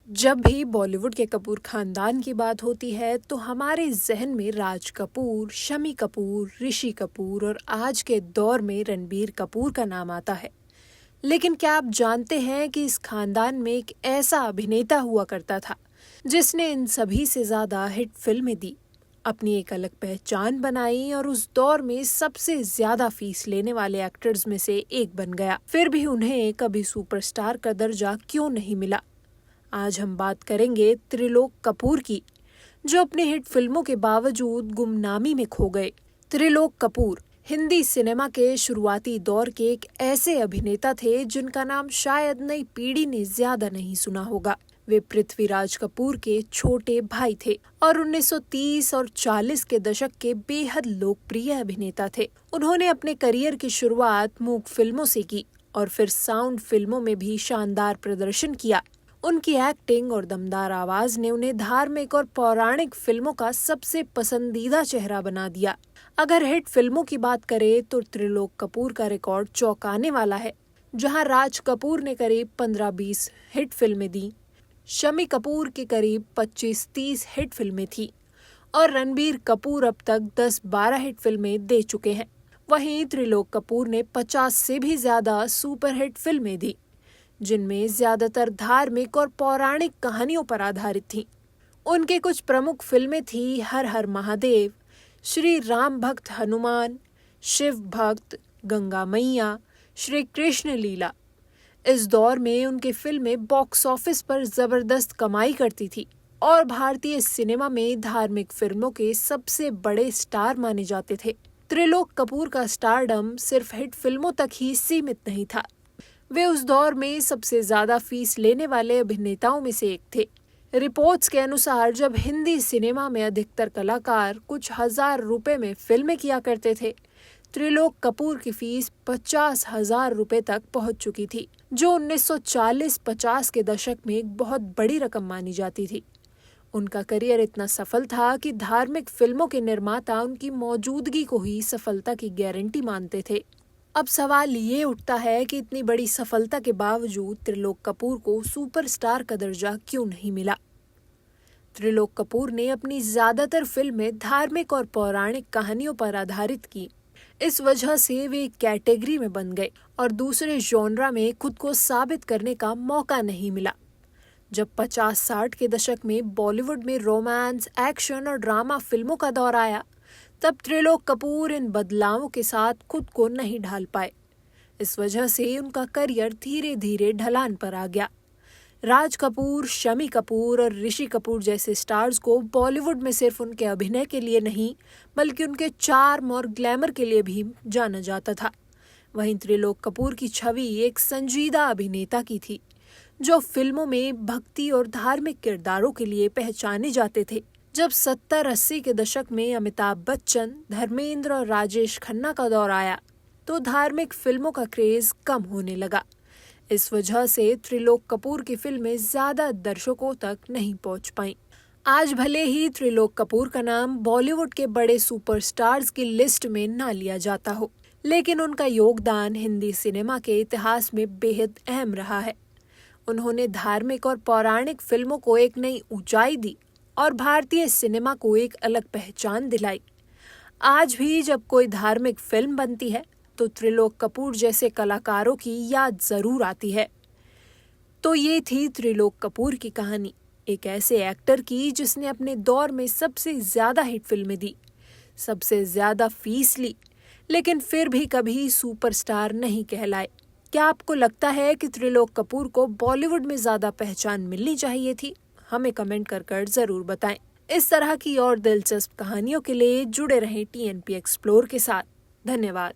जब भी बॉलीवुड के कपूर खानदान की बात होती है तो हमारे जहन में राज कपूर, शम्मी कपूर, ऋषि कपूर और आज के दौर में रणबीर कपूर का नाम आता है। लेकिन क्या आप जानते हैं कि इस खानदान में एक ऐसा अभिनेता हुआ करता था जिसने इन सभी से ज्यादा हिट फिल्में दी, अपनी एक अलग पहचान बनाई और उस दौर में सबसे ज्यादा फीस लेने वाले एक्टर्स में से एक बन गया। फिर भी उन्हें कभी सुपरस्टार का दर्जा क्यों नहीं मिला? आज हम बात करेंगे त्रिलोक कपूर की, जो अपनी हिट फिल्मों के बावजूद गुमनामी में खो गए। त्रिलोक कपूर हिंदी सिनेमा के शुरुआती दौर के एक ऐसे अभिनेता थे जिनका नाम शायद नई पीढ़ी ने ज्यादा नहीं सुना होगा। वे पृथ्वीराज कपूर के छोटे भाई थे और 1930 और 40 के दशक के बेहद लोकप्रिय अभिनेता थे। उन्होंने अपने करियर की शुरुआत मूक फिल्मों से की और फिर साउंड फिल्मों में भी शानदार प्रदर्शन किया। उनकी एक्टिंग और दमदार आवाज ने उन्हें धार्मिक और पौराणिक फिल्मों का सबसे पसंदीदा चेहरा बना दिया। अगर हिट फिल्मों की बात करें तो त्रिलोक कपूर का रिकॉर्ड चौंकाने वाला है। जहां राज कपूर ने करीब 15-20 हिट फिल्में दी, शम्मी कपूर की करीब 25-30 हिट फिल्में थी और रणबीर कपूर अब तक 10-12 हिट फिल्में दे चुके हैं। वहीं त्रिलोक कपूर ने 50 से भी ज्यादा सुपरहिट फिल्में दी, जिनमें ज्यादातर धार्मिक और पौराणिक कहानियों पर आधारित थीं। उनके कुछ प्रमुख फिल्में थी हर हर महादेव, श्री राम भक्त हनुमान, शिव भक्त, गंगा मैया, श्री कृष्ण लीला। इस दौर में उनकी फिल्में बॉक्स ऑफिस पर जबरदस्त कमाई करती थी और भारतीय सिनेमा में धार्मिक फिल्मों के सबसे बड़े स्टार माने जाते थे। त्रिलोक कपूर का स्टारडम सिर्फ हिट फिल्मों तक ही सीमित नहीं था। वे उस दौर में सबसे ज्यादा फीस लेने वाले अभिनेताओं में से एक थे। रिपोर्ट्स के अनुसार जब हिंदी सिनेमा में अधिकतर कलाकार कुछ हजार रुपए में फिल्में किया करते थे, त्रिलोक कपूर की फीस 50,000 रुपए तक पहुंच चुकी थी, जो 1940-50 के दशक में एक बहुत बड़ी रकम मानी जाती थी। उनका करियर इतना सफल था कि धार्मिक फिल्मों के निर्माता उनकी मौजूदगी को ही सफलता की गारंटी मानते थे। अब सवाल ये उठता है कि इतनी बड़ी सफलता के बावजूद त्रिलोक कपूर को सुपरस्टार का दर्जा क्यों नहीं मिला? त्रिलोक कपूर ने अपनी ज्यादातर फिल्में धार्मिक और पौराणिक कहानियों पर आधारित की। इस वजह से वे एक कैटेगरी में बन गए और दूसरे जॉनरा में खुद को साबित करने का मौका नहीं मिला। जब 50-60 के दशक में बॉलीवुड में रोमांस, एक्शन और ड्रामा फिल्मों का दौर आया, तब त्रिलोक कपूर इन बदलावों के साथ खुद को नहीं ढाल पाए। इस वजह से उनका करियर धीरे धीरे ढलान पर आ गया। राज कपूर, शम्मी कपूर और ऋषि कपूर जैसे स्टार्स को बॉलीवुड में सिर्फ उनके अभिनय के लिए नहीं, बल्कि उनके चार्म और ग्लैमर के लिए भी जाना जाता था। वहीं त्रिलोक कपूर की छवि एक संजीदा अभिनेता की थी, जो फिल्मों में भक्ति और धार्मिक किरदारों के लिए पहचाने जाते थे। जब 70-80 के दशक में अमिताभ बच्चन, धर्मेंद्र और राजेश खन्ना का दौर आया, तो धार्मिक फिल्मों का क्रेज कम होने लगा। इस वजह से त्रिलोक कपूर की फिल्में ज्यादा दर्शकों तक नहीं पहुंच पाईं। आज भले ही त्रिलोक कपूर का नाम बॉलीवुड के बड़े सुपरस्टार्स की लिस्ट में ना लिया जाता हो, लेकिन उनका योगदान हिंदी सिनेमा के इतिहास में बेहद अहम रहा है। उन्होंने धार्मिक और पौराणिक फिल्मों को एक नई ऊंचाई दी और भारतीय सिनेमा को एक अलग पहचान दिलाई। आज भी जब कोई धार्मिक फिल्म बनती है तो त्रिलोक कपूर जैसे कलाकारों की याद जरूर आती है। तो ये थी त्रिलोक कपूर की कहानी, एक ऐसे एक्टर की जिसने अपने दौर में सबसे ज्यादा हिट फिल्में दी, सबसे ज्यादा फीस ली, लेकिन फिर भी कभी सुपरस्टार नहीं कहलाए। क्या आपको लगता है कि त्रिलोक कपूर को बॉलीवुड में ज्यादा पहचान मिलनी चाहिए थी? हमें कमेंट कर जरूर बताएं। इस तरह की और दिलचस्प कहानियों के लिए जुड़े रहें TNP एक्सप्लोर के साथ। धन्यवाद।